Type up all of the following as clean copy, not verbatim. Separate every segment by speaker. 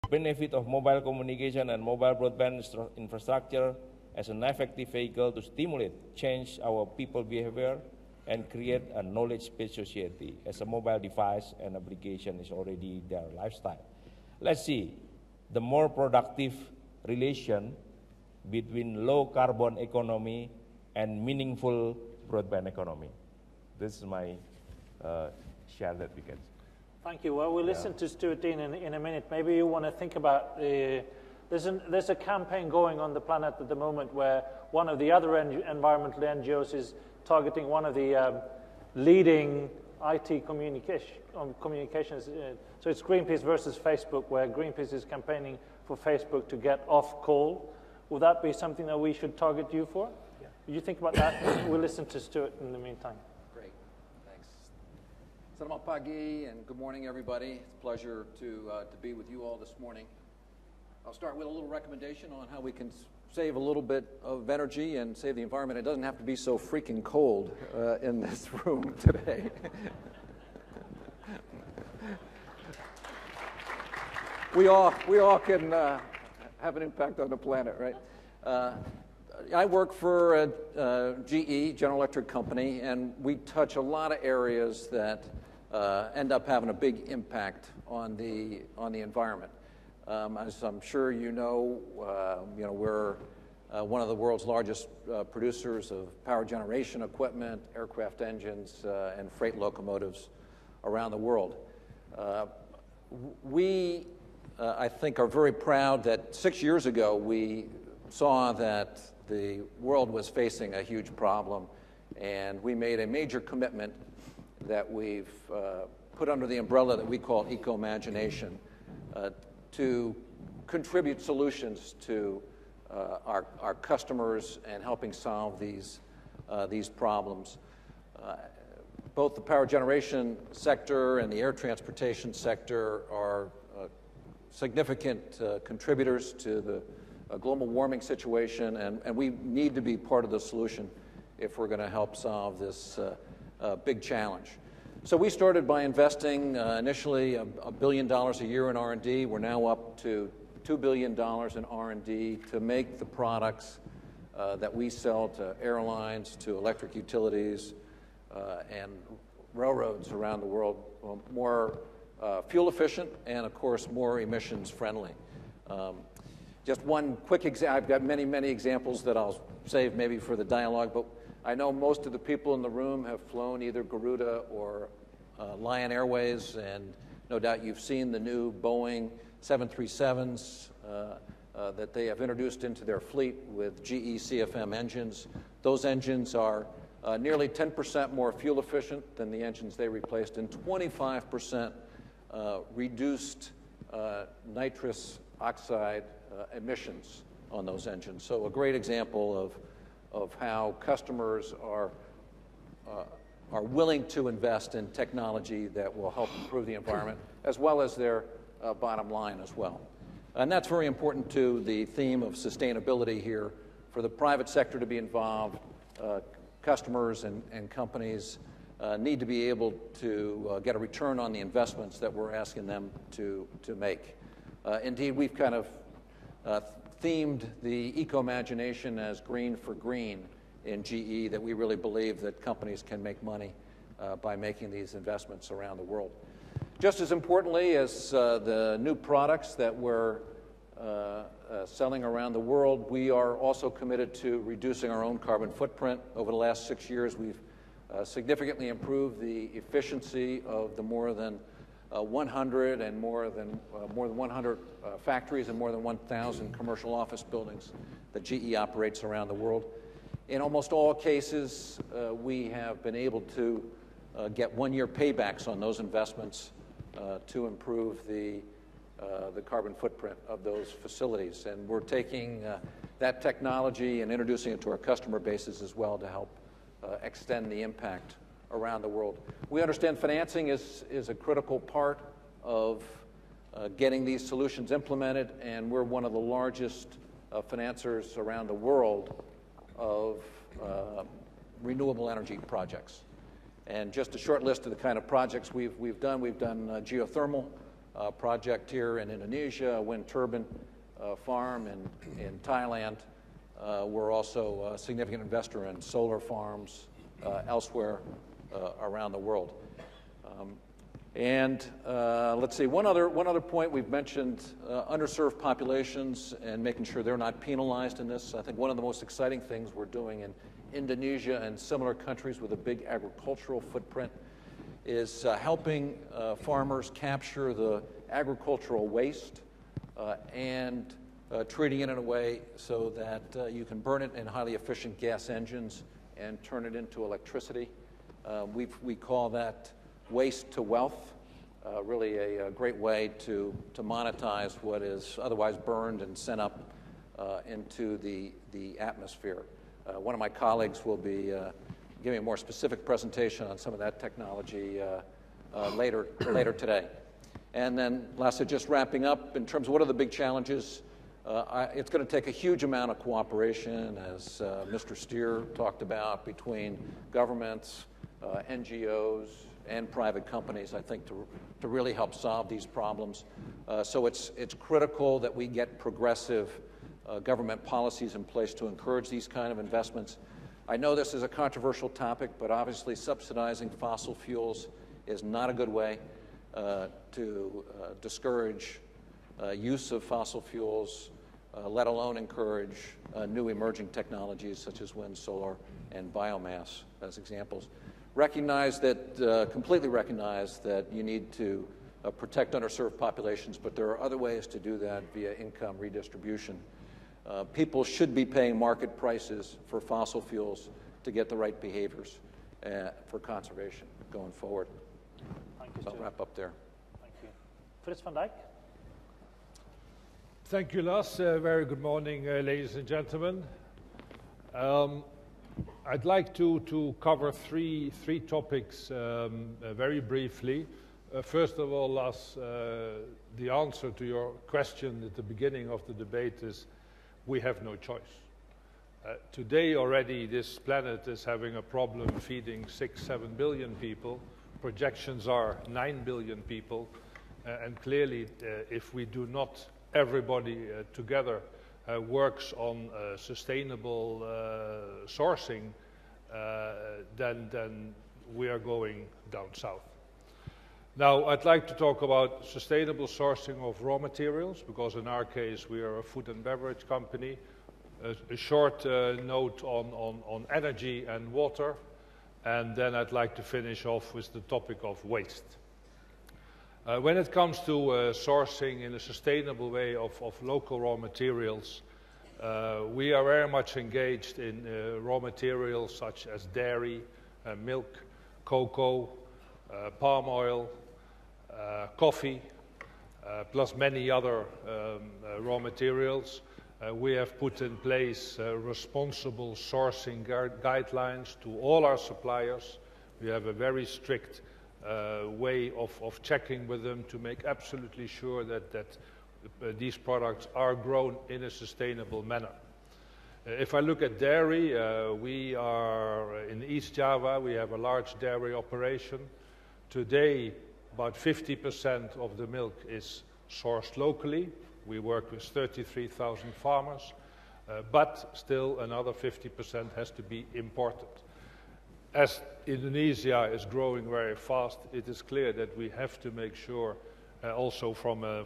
Speaker 1: benefit of mobile communication and mobile broadband infrastructure as an effective vehicle to stimulate, change our people behavior, and create a knowledge-based society as a mobile device and application is already their lifestyle. Let's see, the more productive relation between low carbon economy and meaningful broadband economy. This is my share that we can.
Speaker 2: Thank you. Well, we'll listen to Stuart Dean in a minute. Maybe you want to think about there's a campaign going on the planet at the moment where one of the other environmental NGOs is targeting one of the leading IT communications. So it's Greenpeace versus Facebook, where Greenpeace is campaigning for Facebook to get off coal. Would that be something that we should target you for? Yeah. You think about that? We'll listen to Stuart in the meantime.
Speaker 3: Great, thanks. Selamat pagi and good morning, everybody. It's a pleasure to be with you all this morning. I'll start with a little recommendation on how we can save a little bit of energy and save the environment. It doesn't have to be so freaking cold in this room today. we all can have an impact on the planet, right? I work for GE, General Electric Company, and we touch a lot of areas that end up having a big impact on the environment. As I'm sure you know, we're one of the world's largest producers of power generation equipment, aircraft engines, and freight locomotives around the world. We, I think, are very proud that 6 years ago we saw that the world was facing a huge problem, and we made a major commitment that we've put under the umbrella that we call Eco-Imagination, to contribute solutions to our customers and helping solve these problems. Both the power generation sector and the air transportation sector are significant contributors to the global warming situation, and we need to be part of the solution if we're going to help solve this big challenge. So we started by investing initially $1 billion a year in R&D. We're now up to $2 billion in R&D to make the products that we sell to airlines, to electric utilities, and railroads around the world more fuel efficient and, of course, more emissions friendly. Just one quick example. I've got many, many examples that I'll save maybe for the dialogue, but I know most of the people in the room have flown either Garuda or Lion Airways, and no doubt you've seen the new Boeing 737s that they have introduced into their fleet with GE CFM engines. Those engines are nearly 10% more fuel efficient than the engines they replaced, and 25% reduced nitrous oxide emissions on those engines. So a great example of how customers are willing to invest in technology that will help improve the environment, as well as their bottom line as well. And that's very important to the theme of sustainability here. For the private sector to be involved, customers and companies need to be able to get a return on the investments that we're asking them to make. Indeed, we've kind of themed the Eco-Imagination as green for green in GE, that we really believe that companies can make money by making these investments around the world. Just as importantly as the new products that we're selling around the world, we are also committed to reducing our own carbon footprint. Over the last 6 years, we've significantly improved the efficiency of the more than 100 factories and more than 1,000 commercial office buildings that GE operates around the world. In almost all cases, we have been able to get one-year paybacks on those investments to improve the carbon footprint of those facilities. And we're taking that technology and introducing it to our customer bases as well to help extend the impact around the world. We understand financing is a critical part of getting these solutions implemented, and we're one of the largest financiers around the world of renewable energy projects. And just a short list of the kind of projects we've done. We've done geothermal project here in Indonesia, a wind turbine farm in Thailand. We're also a significant investor in solar farms elsewhere around the world. Let's see, one other point we've mentioned, underserved populations and making sure they're not penalized in this. I think one of the most exciting things we're doing in Indonesia and similar countries with a big agricultural footprint is helping farmers capture the agricultural waste and treating it in a way so that you can burn it in highly efficient gas engines and turn it into electricity. We call that waste to wealth, really a great way to monetize what is otherwise burned and sent up into the atmosphere. One of my colleagues will be giving a more specific presentation on some of that technology later today. And then lastly, just wrapping up, in terms of what are the big challenges, it's going to take a huge amount of cooperation, as Mr. Steer talked about, between governments, NGOs, and private companies, I think, to really help solve these problems. So it's critical that we get progressive government policies in place to encourage these kind of investments. I know this is a controversial topic, but obviously subsidizing fossil fuels is not a good way to discourage use of fossil fuels, let alone encourage new emerging technologies such as wind, solar, and biomass as examples. Completely recognize that you need to protect underserved populations, but there are other ways to do that via income redistribution. People should be paying market prices for fossil fuels to get the right behaviors for conservation going forward.
Speaker 2: Thank you,
Speaker 3: I'll wrap up there.
Speaker 2: Thank you. Fritz van Dijk.
Speaker 4: Thank you, Lars. Very good morning, ladies and gentlemen. I'd like to cover three topics very briefly. First of all, Lars, the answer to your question at the beginning of the debate is we have no choice. Today already this planet is having a problem feeding 6-7 billion people. Projections are 9 billion people. And clearly, if we do not, everybody together works on sustainable sourcing, then we are going down south. Now, I'd like to talk about sustainable sourcing of raw materials, because in our case, we are a food and beverage company. A short note on energy and water, and then I'd like to finish off with the topic of waste. When it comes to sourcing in a sustainable way of local raw materials, we are very much engaged in raw materials such as dairy, milk, cocoa, palm oil, coffee, plus many other raw materials. We have put in place responsible sourcing guidelines to all our suppliers. We have a very strict way of checking with them to make absolutely sure that these products are grown in a sustainable manner. If I look at dairy, we are in East Java, we have a large dairy operation. Today, about 50% of the milk is sourced locally. We work with 33,000 farmers, but still another 50% has to be imported. As Indonesia is growing very fast, it is clear that we have to make sure, also from a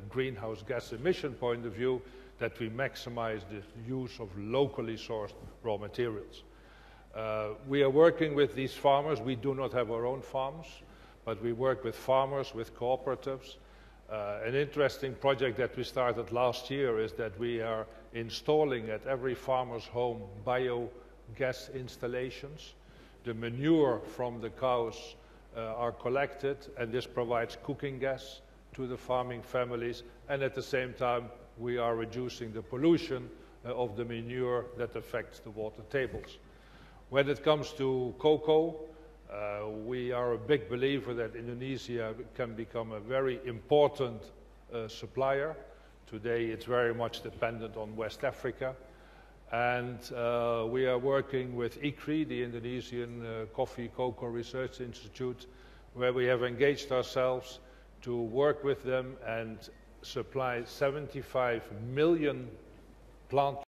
Speaker 4: greenhouse gas emission point of view, that we maximize the use of locally sourced raw materials. We are working with these farmers. We do not have our own farms, but we work with farmers, with cooperatives. An interesting project that we started last year is that we are installing at every farmer's home biogas installations. The manure from the cows are collected, and this provides cooking gas to the farming families, and at the same time we are reducing the pollution of the manure that affects the water tables. When it comes to cocoa, we are a big believer that Indonesia can become a very important supplier. Today it's very much dependent on West Africa. And we are working with ICRI, the Indonesian Coffee Cocoa Research Institute, where we have engaged ourselves to work with them and supply 75 million plant